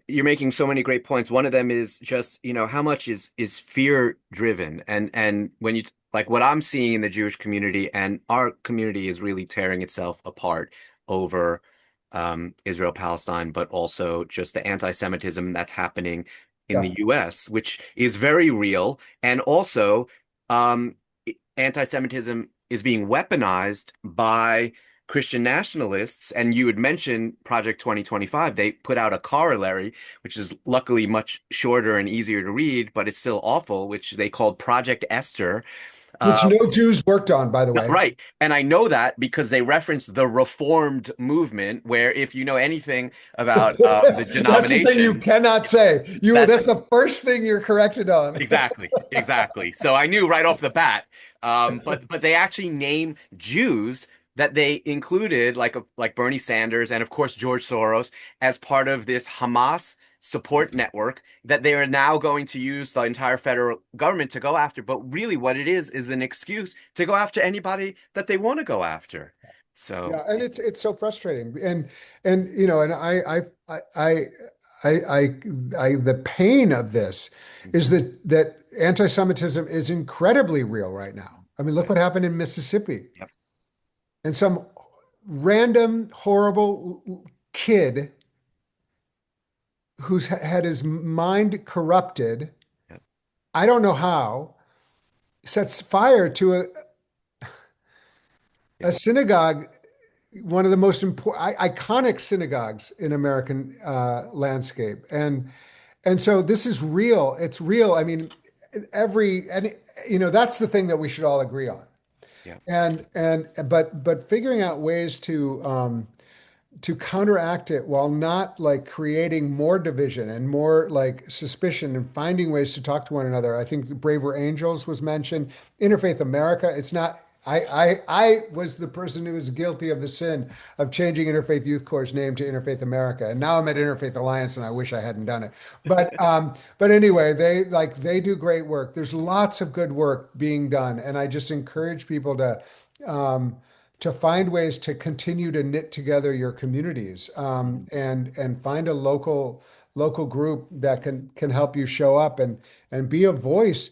You're making so many great points. One of them is just, how much is fear driven? And when like what I'm seeing in the Jewish community, and our community is really tearing itself apart over Israel, Palestine, but also just the anti-Semitism that's happening in Yeah. the US, which is very real. And also, um, anti-Semitism is being weaponized by Christian nationalists. And you had mentioned Project 2025. They put out a corollary, which is luckily much shorter and easier to read, but it's still awful, which they called Project Esther. Which Uh, no Jews worked on, by the no, way. right. And I know that because they referenced the Reformed movement, where if you know anything about the That's the thing you denominations, cannot say. that's That's the first thing you're corrected on. exactly, exactly. So I knew right off the bat. But they actually name Jews that they included, like Bernie Sanders and of course George Soros, as part of this Hamas support network that they are now going to use the entire federal government to go after. But really, what it is an excuse to go after anybody that they want to go after. So Yeah, and it's so frustrating, and and the pain of this is that anti-Semitism is incredibly real right now. I mean, look right. what happened in Mississippi, Yep. and some random horrible kid who's had his mind corrupted. Yep. I don't know how, sets fire to a Yeah. synagogue, one of the most important, iconic synagogues in American landscape, and so this is real. It's real. I mean, and that's the thing that we should all agree on. Yeah. But figuring out ways to counteract it while not like creating more division and more like suspicion and finding ways to talk to one another. I think Braver Angels was mentioned. Interfaith America. It's not. I was the person who was guilty of the sin of changing Interfaith Youth Corps' name to Interfaith America, and now I'm at Interfaith Alliance, and I wish I hadn't done it. But anyway, they do great work. There's lots of good work being done, and I just encourage people to find ways to continue to knit together your communities, and find a local group that can help you show up and be a voice.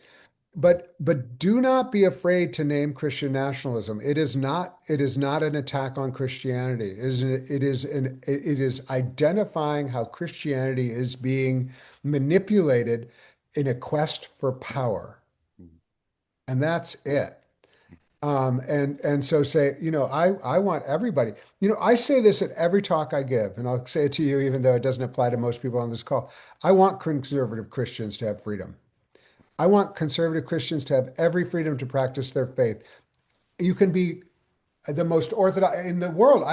But do not be afraid to name Christian nationalism. It is not an attack on Christianity. It is identifying how Christianity is being manipulated in a quest for power. And that's it. And so say, I want everybody. I say this at every talk I give, and I'll say it to you, even though it doesn't apply to most people on this call. I want conservative Christians to have freedom. I want conservative Christians to have every freedom to practice their faith. You can be the most orthodox in the world.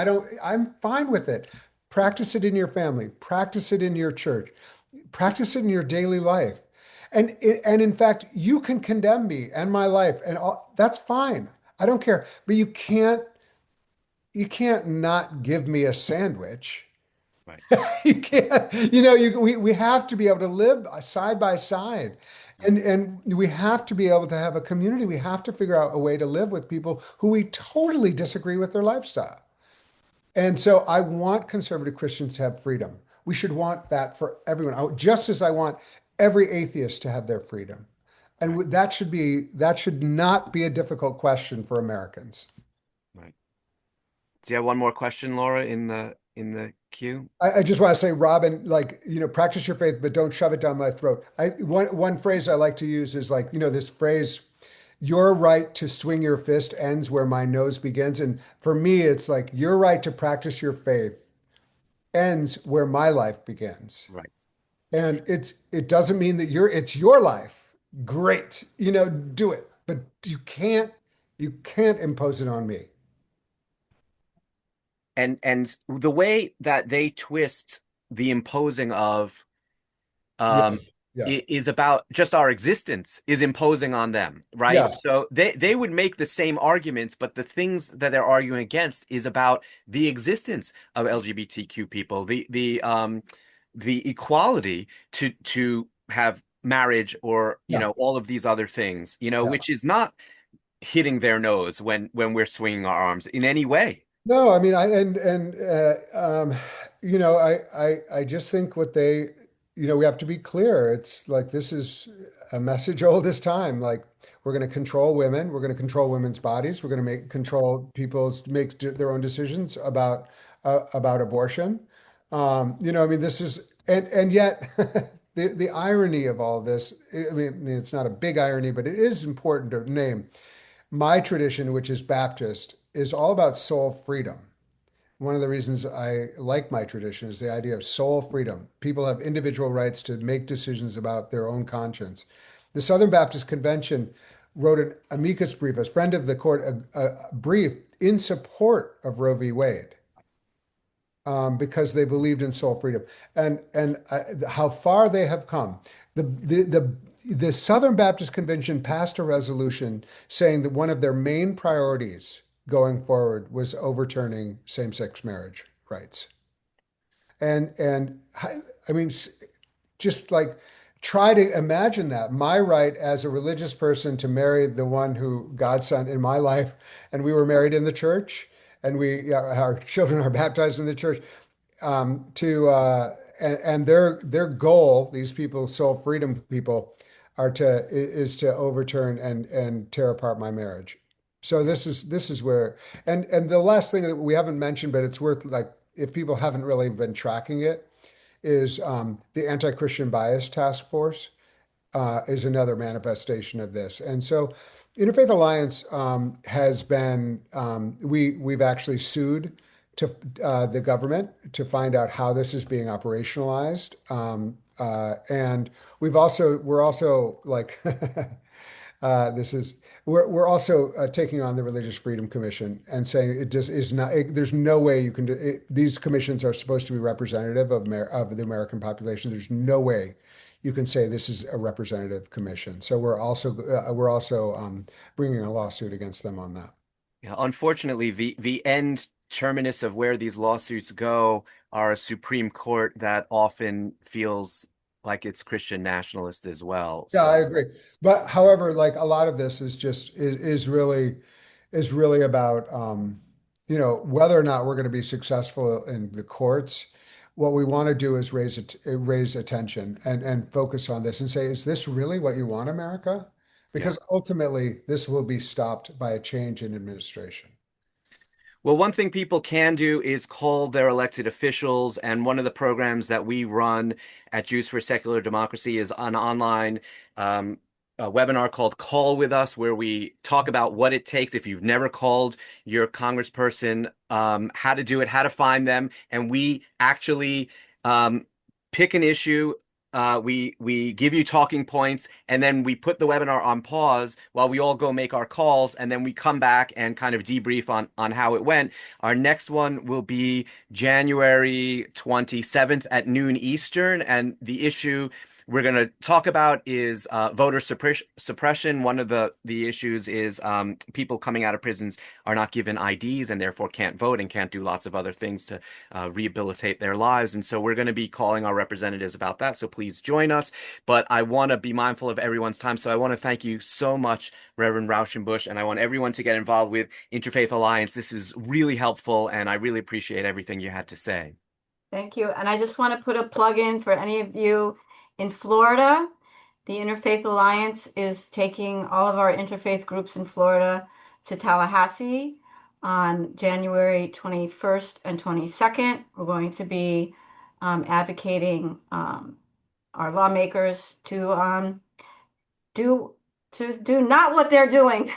I'm fine with it. Practice it in your family, practice it in your church, practice it in your daily life. And in fact, you can condemn me and my life, and that's fine. I don't care. But you can't not give me a sandwich. Right. You can't, we have to be able to live side by side. And we have to be able to have a community. We have to figure out a way to live with people who we totally disagree with their lifestyle. And so I want conservative Christians to have freedom. We should want that for everyone, just as I want every atheist to have their freedom. And that should not be a difficult question for Americans. Right. Do you have one more question, Laura, in the queue? I just want to say, Robin, practice your faith, but don't shove it down my throat. One phrase I like to use is this phrase, your right to swing your fist ends where my nose begins. And for me, it's like your right to practice your faith ends where my life begins. Right. And it doesn't mean that it's your life. Great. Do it. But you can't impose it on me. And the way that they twist the imposing of Yeah. um Yeah. is about just our existence is imposing on them, right? Yeah. So they would make the same arguments, but the things that they're arguing against is about the existence of LGBTQ people, the equality to have marriage or, Yeah. all of these other things, Yeah. which is not hitting their nose when we're swinging our arms in any way. No, I mean, I just think we have to be clear. It's like this is a message old as time. Like we're going to control women, we're going to control women's bodies, we're going to control people's make their own decisions about abortion. I mean, this is and yet the irony of all of this. I mean, it's not a big irony, but it is important to name. My tradition, which is Baptist, is all about soul freedom. One of the reasons I like my tradition is the idea of soul freedom. People have individual rights to make decisions about their own conscience. The Southern Baptist Convention wrote an amicus brief, a friend of the court, a brief in support of Roe v. Wade, because they believed in soul freedom, and how far they have come. The Southern Baptist Convention passed a resolution saying that one of their main priorities going forward was overturning same-sex marriage rights. And I mean, just like try to imagine that my right as a religious person to marry the one who God sent in my life, and we were married in the church, and our children are baptized in the church. To and their goal, these people, soul freedom people, is to overturn and tear apart my marriage. So this is where and the last thing that we haven't mentioned, but it's worth like if people haven't really been tracking it, is the Anti-Christian Bias Task Force is another manifestation of this. And so Interfaith Alliance has been, we've actually sued to the government to find out how this is being operationalized. And we're also like, this is, we're also taking on the Religious Freedom Commission and saying it just is not, there's no way you can do it. These commissions are supposed to be representative of the American population. There's no way you can say this is a representative commission. So we're also bringing a lawsuit against them on that. Yeah, unfortunately, the end terminus of where these lawsuits go are a Supreme Court that often feels like it's Christian nationalist as well. Yeah, I So, agree. But however, like a lot of this is really about whether or not we're going to be successful in the courts. What we want to do is raise attention and focus on this and say, is this really what you want, America? yeah. Because ultimately, this will be stopped by a change in administration. Well, one thing people can do is call their elected officials. And one of the programs that we run at Jews for Secular Democracy is an online a webinar called Call With Us, where we talk about what it takes if you've never called your congressperson, how to do it, how to find them. And we actually pick an issue. We give you talking points, and then we put the webinar on pause while we all go make our calls, and then we come back and kind of debrief on how it went. Our next one will be January 27th at noon Eastern, and the issue we're going to talk about is voter suppression. One of the issues is people coming out of prisons are not given IDs and therefore can't vote and can't do lots of other things to rehabilitate their lives. And so we're going to be calling our representatives about that. So please join us. But I want to be mindful of everyone's time. So I want to thank you so much, Reverend Rauschenbush, and I want everyone to get involved with Interfaith Alliance. This is really helpful, and I really appreciate everything you had to say. Thank you. And I just want to put a plug in for any of you in Florida. The Interfaith Alliance is taking all of our interfaith groups in Florida to Tallahassee on January 21st and 22nd. We're going to be advocating our lawmakers to do to do not what they're doing,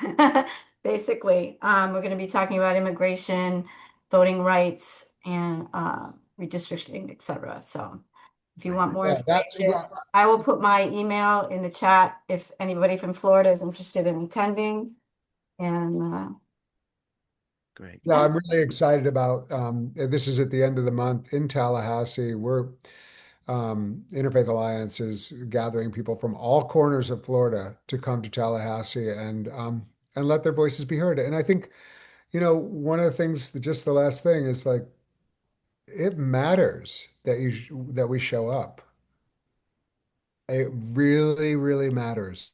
basically. We're going to be talking about immigration, voting rights, and redistricting, etc. So if you want more Yeah, that's information, I will put my email in the chat if anybody from Florida is interested in attending. And Great. yeah, yeah, I'm really excited about this is at the end of the month in Tallahassee. We're Interfaith Alliance is gathering people from all corners of Florida to come to Tallahassee and let their voices be heard. And I think, one of the things, just the last thing is like it matters that that we show up. It really, really matters.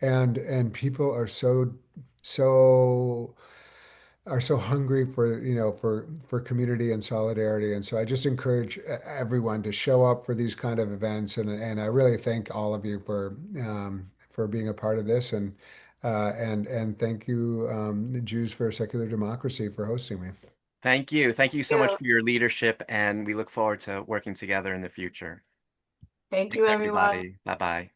And people so are so hungry for, for community and solidarity. And so I just encourage everyone to show up for these kind of events. And I really thank all of you for being a part of this. And thank you, the Jews for Secular Democracy, for hosting me. Thank you. Thank you so much you. for your leadership, and we look forward to working together in the future. Thank you, Thanks, everyone. everybody. Bye bye.